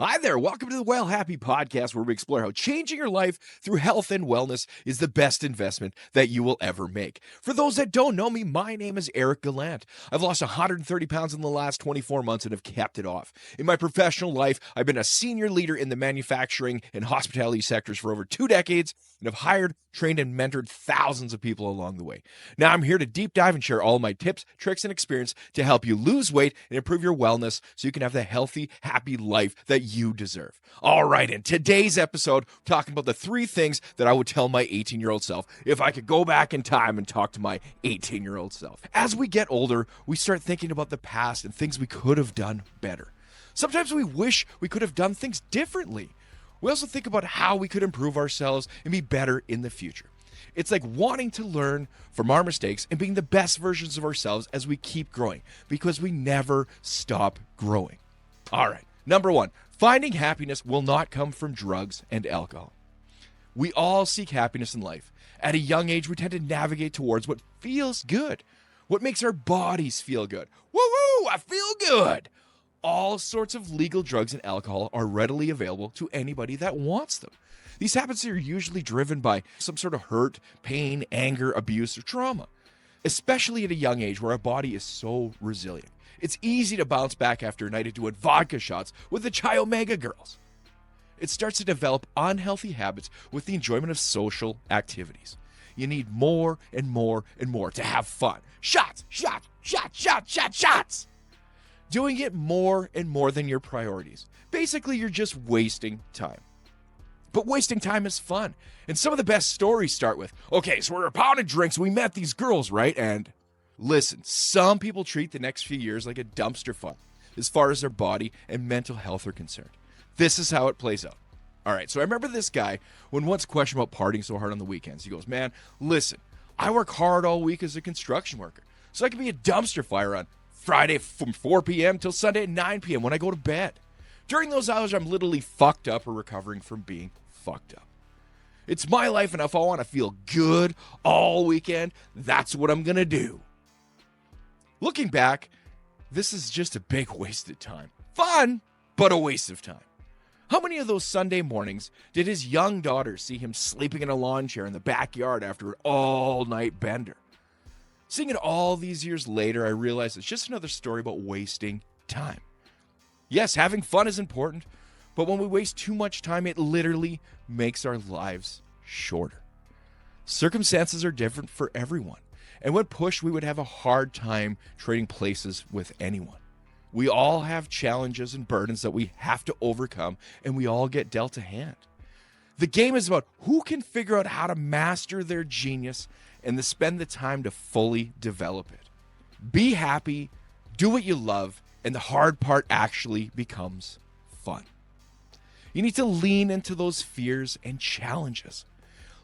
Hi there. Welcome to the Well Happy Podcast, where we explore how changing your life through health and wellness is the best investment that you will ever make. For those that don't know me, my name is Eric Gallant. I've lost 130 pounds in the last 24 months and have kept it off. In my professional life, I've been a senior leader in the manufacturing and hospitality sectors for over 2 decades and have hired, trained, and mentored thousands of people along the way. Now I'm here to deep dive and share all my tips, tricks, and experience to help you lose weight and improve your wellness so you can have the healthy, happy life that you deserve. All right, in today's episode, we're talking about the 3 things that I would tell my 18-year-old self if I could go back in time and talk to my 18-year-old self. As we get older, we start thinking about the past and things we could have done better. Sometimes we wish we could have done things differently. We also think about how we could improve ourselves and be better in the future. It's like wanting to learn from our mistakes and being the best versions of ourselves as we keep growing, because we never stop growing. All right, number 1, finding happiness will not come from drugs and alcohol. We all seek happiness in life. At a young age, we tend to navigate towards what feels good, what makes our bodies feel good. Woo-woo, I feel good. All sorts of legal drugs and alcohol are readily available to anybody that wants them. These habits are usually driven by some sort of hurt, pain, anger, abuse, or trauma, especially at a young age where our body is so resilient. It's easy to bounce back after a night of doing vodka shots with the Chi Omega girls. It starts to develop unhealthy habits with the enjoyment of social activities. You need more and more and more to have fun. Shots, shots, shots, shots, shots, shots. Doing it more and more than your priorities. Basically, you're just wasting time. But wasting time is fun. And some of the best stories start with, okay, so we're a pound of drinks, we met these girls, right? And listen, some people treat the next few years like a dumpster fire as far as their body and mental health are concerned. This is how it plays out. All right, so I remember this guy when once questioned about partying so hard on the weekends. He goes, man, listen, I work hard all week as a construction worker, so I can be a dumpster fire on Friday from 4 p.m. till Sunday at 9 p.m. when I go to bed. During those hours, I'm literally fucked up or recovering from being fucked up. It's my life, and if I want to feel good all weekend, that's what I'm going to do. Looking back, this is just a big waste of time. Fun, but a waste of time. How many of those Sunday mornings did his young daughter see him sleeping in a lawn chair in the backyard after an all-night bender? Seeing it all these years later, I realized it's just another story about wasting time. Yes, having fun is important, but when we waste too much time, it literally makes our lives shorter. Circumstances are different for everyone, and when pushed, we would have a hard time trading places with anyone. We all have challenges and burdens that we have to overcome, and we all get dealt a hand. The game is about who can figure out how to master their genius and to spend the time to fully develop it. Be happy, do what you love, and the hard part actually becomes fun. You need to lean into those fears and challenges.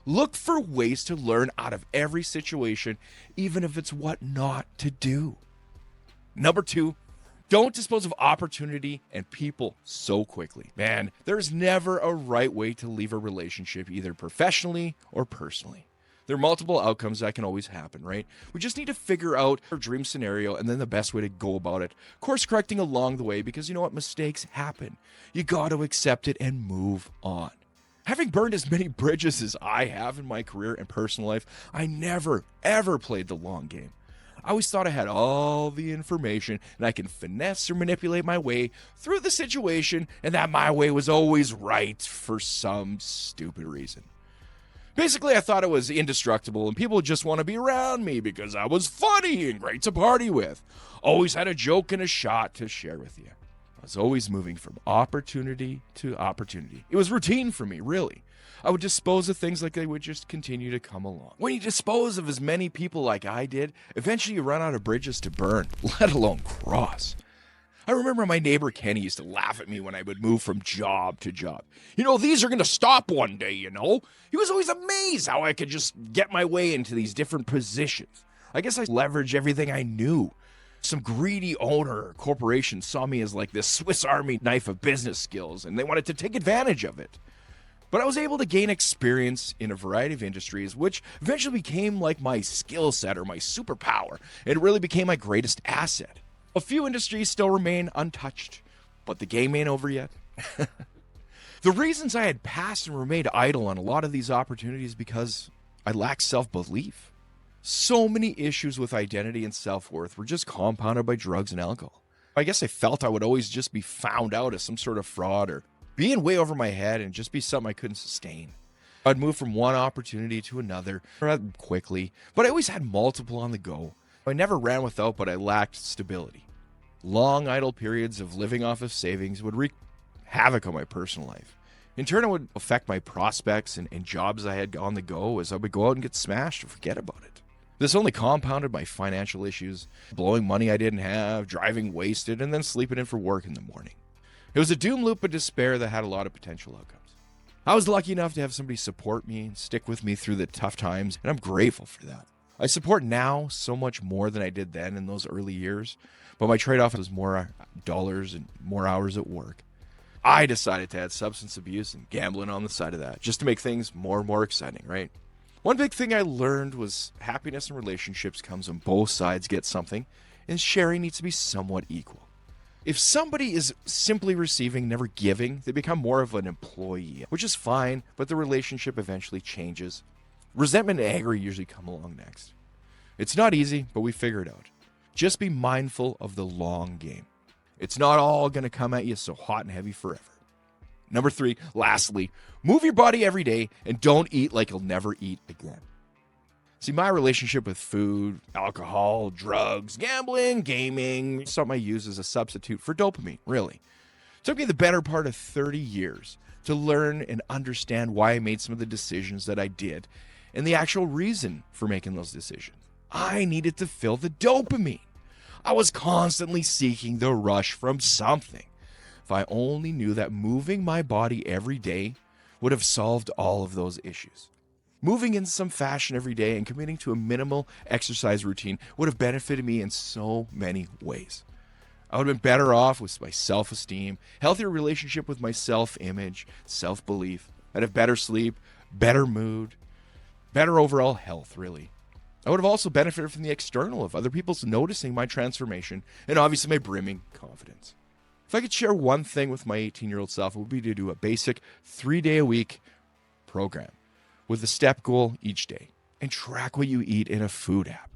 Look for ways to learn out of every situation, even if it's what not to do. Number 2, don't dispose of opportunity and people so quickly. Man, there's never a right way to leave a relationship, either professionally or personally. There are multiple outcomes that can always happen, right? We just need to figure out our dream scenario and then the best way to go about it. Course correcting along the way, because you know what? Mistakes happen. You got to accept it and move on. Having burned as many bridges as I have in my career and personal life, I never, ever played the long game. I always thought I had all the information and I can finesse or manipulate my way through the situation, and that my way was always right for some stupid reason. Basically, I thought I was indestructible and people would just want to be around me because I was funny and great to party with. Always had a joke and a shot to share with you. I was always moving from opportunity to opportunity. It was routine for me, really. I would dispose of things like they would just continue to come along. When you dispose of as many people like I did, eventually you run out of bridges to burn, let alone cross. I remember my neighbor Kenny used to laugh at me when I would move from job to job. You know, these are going to stop one day, you know. He was always amazed how I could just get my way into these different positions. I guess I leveraged everything I knew. Some greedy owner or corporation saw me as like this Swiss Army knife of business skills, and they wanted to take advantage of it. But I was able to gain experience in a variety of industries, which eventually became like my skill set or my superpower, and it really became my greatest asset. A few industries still remain untouched, but the game ain't over yet. The reasons I had passed and remained idle on a lot of these opportunities because I lacked self-belief. So many issues with identity and self-worth were just compounded by drugs and alcohol. I guess I felt I would always just be found out as some sort of fraud or being way over my head and just be something I couldn't sustain. I'd move from one opportunity to another rather quickly, but I always had multiple on the go. I never ran without, but I lacked stability. Long idle periods of living off of savings would wreak havoc on my personal life. In turn, it would affect my prospects and jobs I had on the go as I would go out and get smashed or forget about it. This only compounded my financial issues, blowing money I didn't have, driving wasted, and then sleeping in for work in the morning. It was a doom loop of despair that had a lot of potential outcomes. I was lucky enough to have somebody support me and stick with me through the tough times, and I'm grateful for that. I support now so much more than I did then in those early years, but my trade-off was more dollars and more hours at work. I decided to add substance abuse and gambling on the side of that, just to make things more and more exciting, right? One big thing I learned was happiness in relationships comes when both sides get something, and sharing needs to be somewhat equal. If somebody is simply receiving, never giving, they become more of an employee, which is fine, but the relationship eventually changes. Resentment and anger usually come along next. It's not easy, but we figure it out. Just be mindful of the long game. It's not all going to come at you so hot and heavy forever. Number 3, lastly, move your body every day and don't eat like you'll never eat again. See, my relationship with food, alcohol, drugs, gambling, gaming, something I use as a substitute for dopamine, really. It took me the better part of 30 years to learn and understand why I made some of the decisions that I did and the actual reason for making those decisions. I needed to fill the dopamine. I was constantly seeking the rush from something. If I only knew that moving my body every day would have solved all of those issues. Moving in some fashion every day and committing to a minimal exercise routine would have benefited me in so many ways. I would have been better off with my self-esteem, healthier relationship with my self-image, self-belief. I'd have better sleep, better mood, better overall health, really. I would have also benefited from the external of other people's noticing my transformation and obviously my brimming confidence. If I could share one thing with my 18-year-old self, it would be to do a basic 3-day-a-week program with a step goal each day and track what you eat in a food app.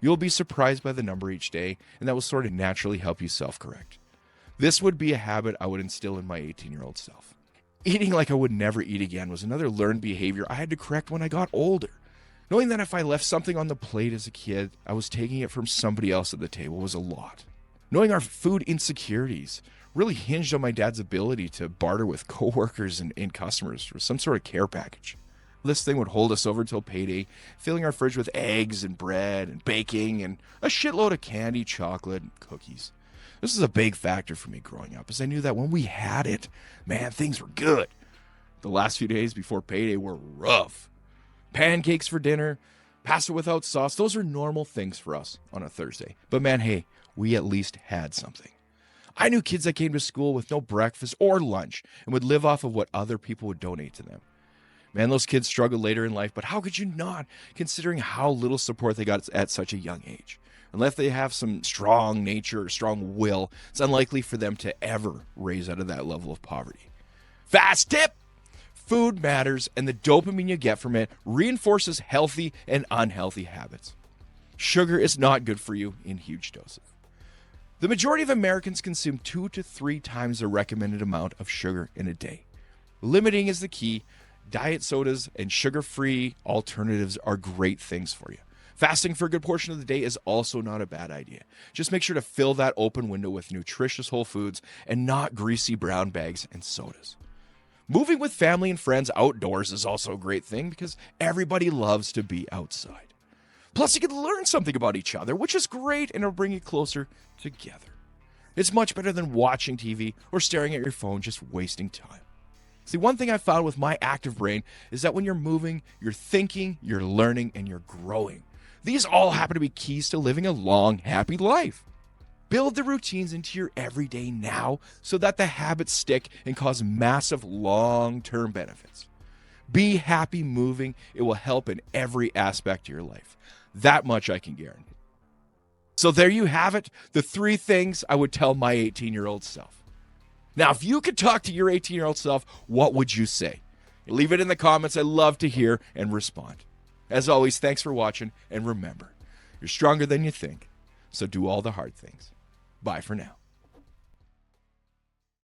You'll be surprised by the number each day, and that will sort of naturally help you self-correct. This would be a habit I would instill in my 18-year-old self. Eating like I would never eat again was another learned behavior I had to correct when I got older. Knowing that if I left something on the plate as a kid, I was taking it from somebody else at the table was a lot. Knowing our food insecurities really hinged on my dad's ability to barter with coworkers and customers for some sort of care package. This thing would hold us over till payday, filling our fridge with eggs and bread and baking and a shitload of candy, chocolate, and cookies. This is a big factor for me growing up, as I knew that when we had it, man, things were good. The last few days before payday were rough. Pancakes for dinner, pasta without sauce, those are normal things for us on a Thursday. But man, hey, we at least had something. I knew kids that came to school with no breakfast or lunch and would live off of what other people would donate to them. Man, those kids struggled later in life, but how could you not, considering how little support they got at such a young age? Unless they have some strong nature or strong will, it's unlikely for them to ever raise out of that level of poverty. Fast tip! Food matters, and the dopamine you get from it reinforces healthy and unhealthy habits. Sugar is not good for you in huge doses. The majority of Americans consume 2 to 3 times the recommended amount of sugar in a day. Limiting is the key. Diet sodas and sugar-free alternatives are great things for you. Fasting for a good portion of the day is also not a bad idea. Just make sure to fill that open window with nutritious whole foods and not greasy brown bags and sodas. Moving with family and friends outdoors is also a great thing because everybody loves to be outside. Plus, you can learn something about each other, which is great, and it'll bring you closer together. It's much better than watching TV or staring at your phone, just wasting time. See, one thing I found with my active brain is that when you're moving, you're thinking, you're learning, and you're growing. These all happen to be keys to living a long, happy life. Build the routines into your everyday now so that the habits stick and cause massive long-term benefits. Be happy moving. It will help in every aspect of your life. That much I can guarantee. So there you have it, the 3 things I would tell my 18-year-old self. Now, if you could talk to your 18-year-old self, what would you say? Leave it in the comments. I love to hear and respond. As always, thanks for watching, and remember, you're stronger than you think, so do all the hard things. Bye for now.